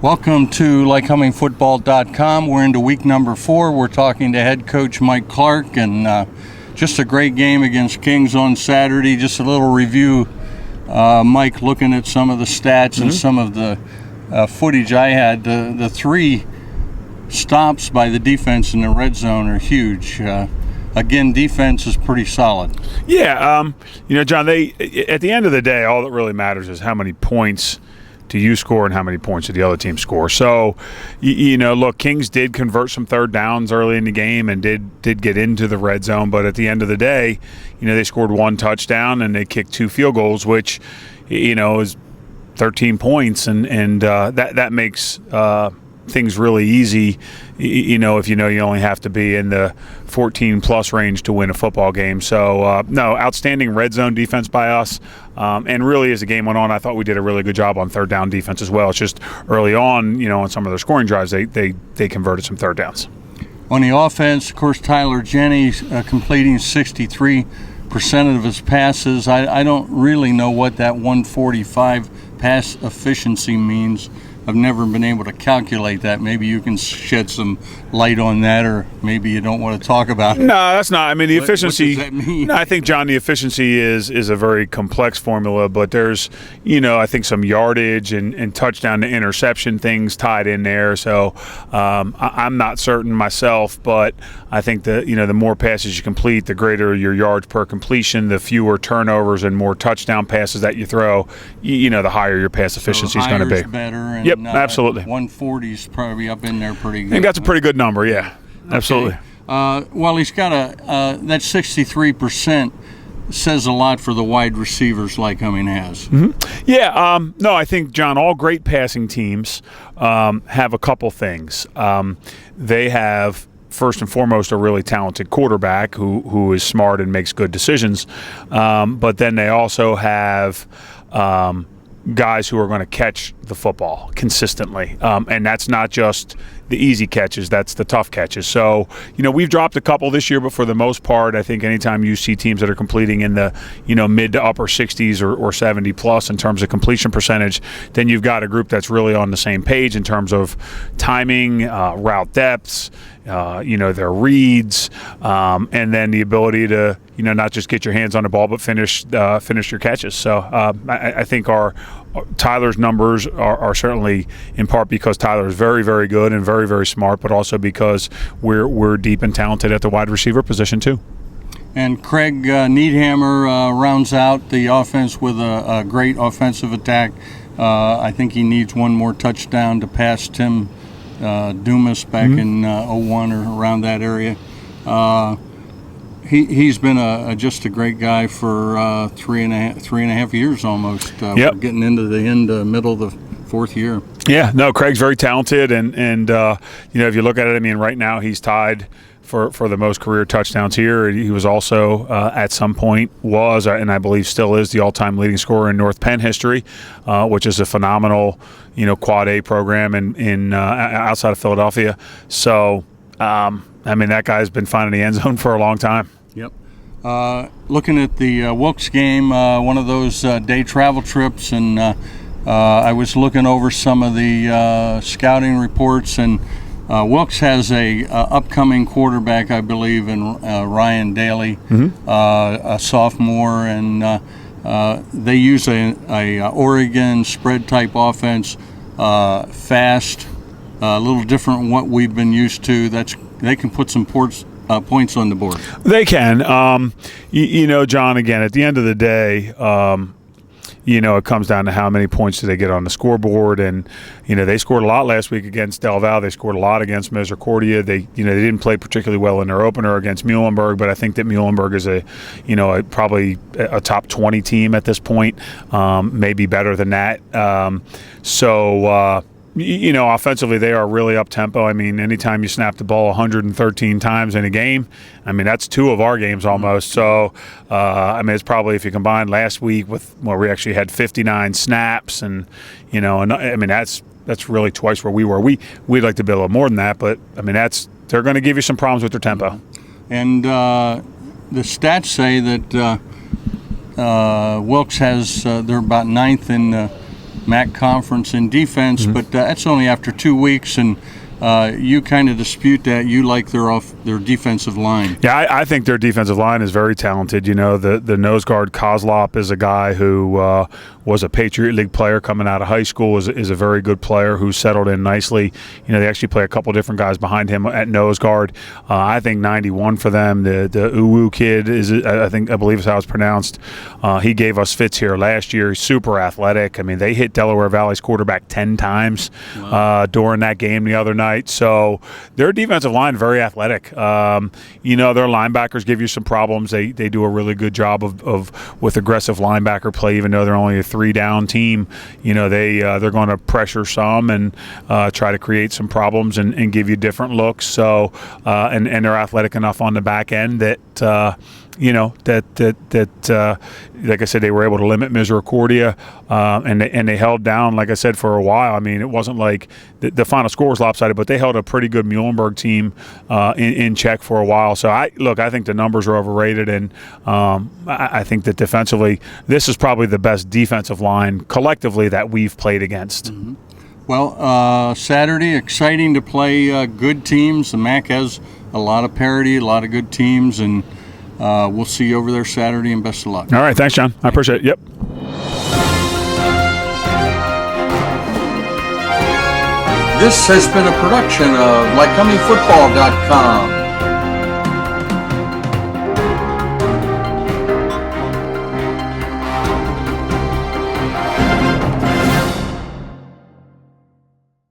Welcome to Lycomingfootball.com. We're into week number 4. We're talking to head coach Mike Clark, and just a great game against Kings on Saturday. Just a little review, Mike, looking at some of the stats and some of the footage I had. The 3 stops by the defense in the red zone are huge. Again, defense is pretty solid. Yeah, John, at the end of the day, all that really matters is how many points do you score and how many points did the other team score. So, look, Kings did convert some third downs early in the game and did get into the red zone, but at the end of the day, they scored 1 touchdown and they kicked 2 field goals, which, is 13 points, and that makes things really easy, if you only have to be in the 14-plus range to win a football game. So, no, outstanding red zone defense by us. And really, as the game went on, I thought we did a really good job on third down defense as well. It's just early on, on some of their scoring drives, they converted some third downs. On the offense, of course, Tyler Jennings completing 63% of his passes. I don't really know what that 145 pass efficiency means. I've never been able to calculate that. Maybe you can shed some light on that, or maybe you don't want to talk about it. No, that's not. I mean, the efficiency. What does that mean? No, I think, John, the efficiency is a very complex formula, but there's, I think some yardage and touchdown to interception things tied in there. So I'm not certain myself, but I think that, the more passes you complete, the greater your yards per completion, the fewer turnovers and more touchdown passes that you throw, the higher your pass efficiency is going to be. Better. And, yep, absolutely. 140 is probably up in there pretty good. I think that's a pretty good number, yeah. Okay. Absolutely. Well, he's got that 63% says a lot for the wide receivers Lycoming has. Mm-hmm. Yeah, no, I think, John, all great passing teams have a couple things. They have, first and foremost, a really talented quarterback who is smart and makes good decisions. But then they also have guys who are going to catch the football consistently. And that's not just the easy catches, that's the tough catches. So, we've dropped a couple this year, but for the most part, I think anytime you see teams that are completing in the, mid to upper 60s or 70 plus in terms of completion percentage, then you've got a group that's really on the same page in terms of timing, route depths, their reads, and then the ability to, not just get your hands on the ball, but finish your catches. So I think Tyler's numbers are certainly in part because Tyler is very, very good and very, very smart, but also because we're deep and talented at the wide receiver position too. And Craig Needhammer rounds out the offense with a great offensive attack. I think he needs one more touchdown to pass Tim Dumas back in 01 or around that area. He's been just a great guy for three and a half years almost. Yep. We're getting into the middle of the 4th year. Yeah, no, Craig's very talented, and if you look at it, right now he's tied for the most career touchdowns here. He was also at some point and I believe still is, the all-time leading scorer in North Penn history, which is a phenomenal quad A program in outside of Philadelphia. So that guy's been finding the end zone for a long time. Yep. Looking at the Wilkes game, one of those day travel trips, and I was looking over some of the scouting reports, and Wilkes has a upcoming quarterback, I believe, in Ryan Dailey, a sophomore, and they use a Oregon spread type offense, fast, a little different from what we've been used to. They can put some points on the board. They can. John, again, at the end of the day, it comes down to how many points do they get on the scoreboard. And, they scored a lot last week against Del Valle. They scored a lot against Misericordia. They didn't play particularly well in their opener against Muhlenberg, but I think that Muhlenberg is probably a top 20 team at this point, maybe better than that. Offensively, they are really up-tempo. Anytime you snap the ball 113 times in a game, that's 2 of our games almost. So, it's probably, if you combine last week with where we actually had 59 snaps, and, that's really twice where we were. We'd like to be a little more than that, but, they're going to give you some problems with their tempo. And the stats say that Wilkes has, they're about 9th in MAC conference in defense, Mm-hmm. but that's only after 2 weeks, and you kind of dispute that. You like their defensive line. Yeah, I think their defensive line is very talented. You know, the nose guard Kozlop is a guy who was a Patriot League player coming out of high school, is a very good player who settled in nicely. You know, they actually play a couple different guys behind him at nose guard. I think 91 for them. The Uwu kid I believe is how it's pronounced. He gave us fits here last year. He's super athletic. I mean, they hit Delaware Valley's quarterback 10 times during that game the other night. So their defensive line very athletic. You know, their linebackers give you some problems. They do a really good job of with aggressive linebacker play, even though they're only a 3-down team. You know, they're going to pressure some and try to create some problems and give you different looks. So and they're athletic enough on the back end that you know, like I said, they were able to limit Misericordia, and they held down, like I said, for a while. I mean, it wasn't like the final score was lopsided, but they held a pretty good Muhlenberg team in check for a while. So I think the numbers are overrated, and I think that defensively, this is probably the best defensive line collectively that we've played against. Mm-hmm. Well, Saturday, exciting to play good teams. The MAC has a lot of parity, a lot of good teams, and we'll see you over there Saturday, and best of luck. All right. Thanks, John. I appreciate it. Yep. This has been a production of Lycomingfootball.com.